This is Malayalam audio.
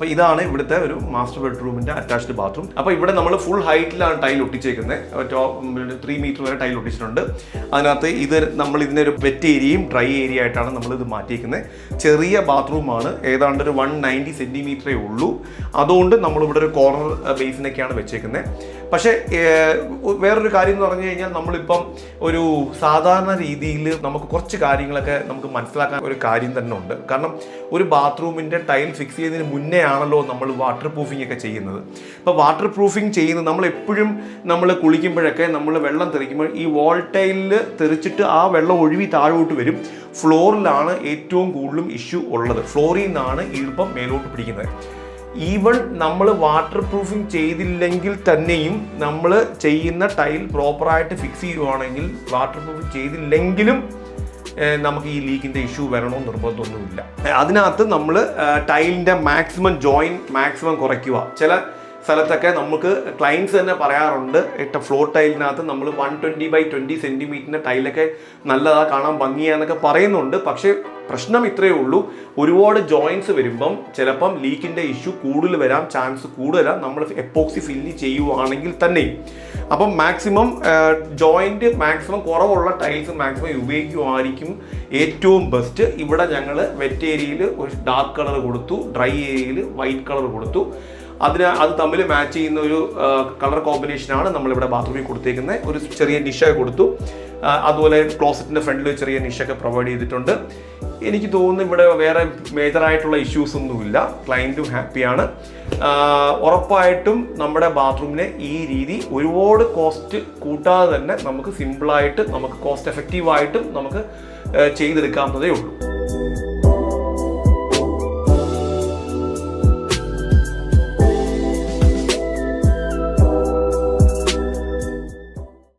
അപ്പോൾ ഇതാണ് ഇവിടുത്തെ ഒരു മാസ്റ്റർ ബെഡ്റൂമിൻ്റെ അറ്റാച്ച്ഡ് ബാത്റൂം. അപ്പോൾ ഇവിടെ നമ്മൾ ഫുൾ ഹൈറ്റിലാണ് ടൈൽ ഒട്ടിച്ചേക്കുന്നത്. 3 മീറ്റർ വരെ ടൈൽ ഒട്ടിച്ചിട്ടുണ്ട്. അതിനകത്ത് നമ്മൾ ഇതിനൊരു വെറ്റ് ഏരിയയും ഡ്രൈ ഏരിയ ആയിട്ടാണ് നമ്മളിത് മാറ്റിയിരിക്കുന്നത്. ചെറിയ ബാത്റൂമാണ്, ഏതാണ്ട് ഒരു 190 സെൻറ്റിമീറ്ററേ ഉള്ളൂ. അതുകൊണ്ട് നമ്മളിവിടെ ഒരു കോർണർ ബേസിനൊക്കെയാണ് വെച്ചേക്കുന്നത്. പക്ഷേ വേറൊരു കാര്യം എന്ന് പറഞ്ഞു കഴിഞ്ഞാൽ നമ്മളിപ്പം ഒരു സാധാരണ രീതിയിൽ നമുക്ക് കുറച്ച് കാര്യങ്ങളൊക്കെ നമുക്ക് മനസ്സിലാക്കാൻ ഒരു കാര്യം തന്നെ ഉണ്ട്. കാരണം ഒരു ബാത്റൂമിൻ്റെ ടൈൽ ഫിക്സ് ചെയ്യുന്നതിന് മുന്നേ ആണല്ലോ നമ്മൾ വാട്ടർ പ്രൂഫിംഗ് ഒക്കെ ചെയ്യുന്നത്. അപ്പോൾ വാട്ടർ പ്രൂഫിംഗ് ചെയ്യുന്നത് നമ്മൾ കുളിക്കുമ്പോഴൊക്കെ നമ്മൾ വെള്ളം തെറിക്കുമ്പോൾ ഈ വാൾ ടൈലിൽ തെറിച്ചിട്ട് ആ വെള്ളം ഒഴുകി താഴോട്ട് വരും. ഫ്ലോറിലാണ് ഏറ്റവും കൂടുതലും ഇഷ്യൂ ഉള്ളത്. ഫ്ലോറിൽ നിന്നാണ് ഈർപ്പം മേലോട്ട് പിടിക്കുന്നത്. ഈവൺ നമ്മൾ വാട്ടർ പ്രൂഫിംഗ് ചെയ്തില്ലെങ്കിൽ തന്നെയും നമ്മൾ ചെയ്യുന്ന ടൈൽ പ്രോപ്പറായിട്ട് ഫിക്സ് ചെയ്യുവാണെങ്കിൽ വാട്ടർ പ്രൂഫിംഗ് ചെയ്തില്ലെങ്കിലും നമുക്ക് ഈ ലീക്കിൻ്റെ ഇഷ്യൂ വരണമെന്ന് നിർബന്ധമൊന്നുമില്ല. അതിനകത്ത് നമ്മൾ ടൈലിൻ്റെ മാക്സിമം കുറയ്ക്കുക. ചില സ്ഥലത്തൊക്കെ നമുക്ക് ക്ലയൻസ് തന്നെ പറയാറുണ്ട്, ഫ്ലോർ ടൈലിനകത്ത് നമ്മൾ 120x20 സെൻറ്റിമീറ്ററിൻ്റെ ടൈലൊക്കെ നല്ലതാണ്, കാണാൻ ഭംഗിയാന്നൊക്കെ പറയുന്നുണ്ട്. പക്ഷേ പ്രശ്നം ഇത്രയേ ഉള്ളൂ, ഒരുപാട് ജോയിൻറ്റ്സ് വരുമ്പം ചിലപ്പം ലീക്കിൻ്റെ ഇഷ്യൂ കൂടുതൽ വരാൻ ചാൻസ് കൂടുതലാണ് നമ്മൾ എപ്പോക്സി ഫില്ല് ചെയ്യുവാണെങ്കിൽ തന്നെയും. അപ്പം മാക്സിമം കുറവുള്ള ടൈൽസ് മാക്സിമം ഉപയോഗിക്കുമായിരിക്കും ഏറ്റവും ബെസ്റ്റ്. ഇവിടെ ഞങ്ങൾ വെറ്റ് ഏരിയയിൽ ഒരു ഡാർക്ക് കളർ കൊടുത്തു, ഡ്രൈ ഏരിയയിൽ വൈറ്റ് കളർ കൊടുത്തു. അത് തമ്മിൽ മാച്ച് ചെയ്യുന്ന ഒരു കളർ കോമ്പിനേഷനാണ് നമ്മളിവിടെ ബാത്റൂമിൽ കൊടുത്തേക്കുന്നത്. ഒരു ചെറിയ നിഷ കൊടുത്തു. അതുപോലെ ക്ലോസറ്റിൻ്റെ ഫ്രണ്ടിൽ ഒരു ചെറിയ നിഷയൊക്കെ പ്രൊവൈഡ് ചെയ്തിട്ടുണ്ട്. എനിക്ക് തോന്നുന്നു ഇവിടെ വേറെ മേജറായിട്ടുള്ള ഇഷ്യൂസ് ഒന്നുമില്ല. ക്ലയൻറ്റും ഹാപ്പിയാണ്. ഉറപ്പായിട്ടും നമ്മുടെ ബാത്റൂമിനെ ഈ രീതി ഒരുപാട് കോസ്റ്റ് കൂട്ടാതെ തന്നെ നമുക്ക് സിമ്പിളായിട്ട്, നമുക്ക് കോസ്റ്റ് എഫക്റ്റീവായിട്ടും നമുക്ക് ചെയ്തെടുക്കാവുന്നതേ ഉള്ളൂ.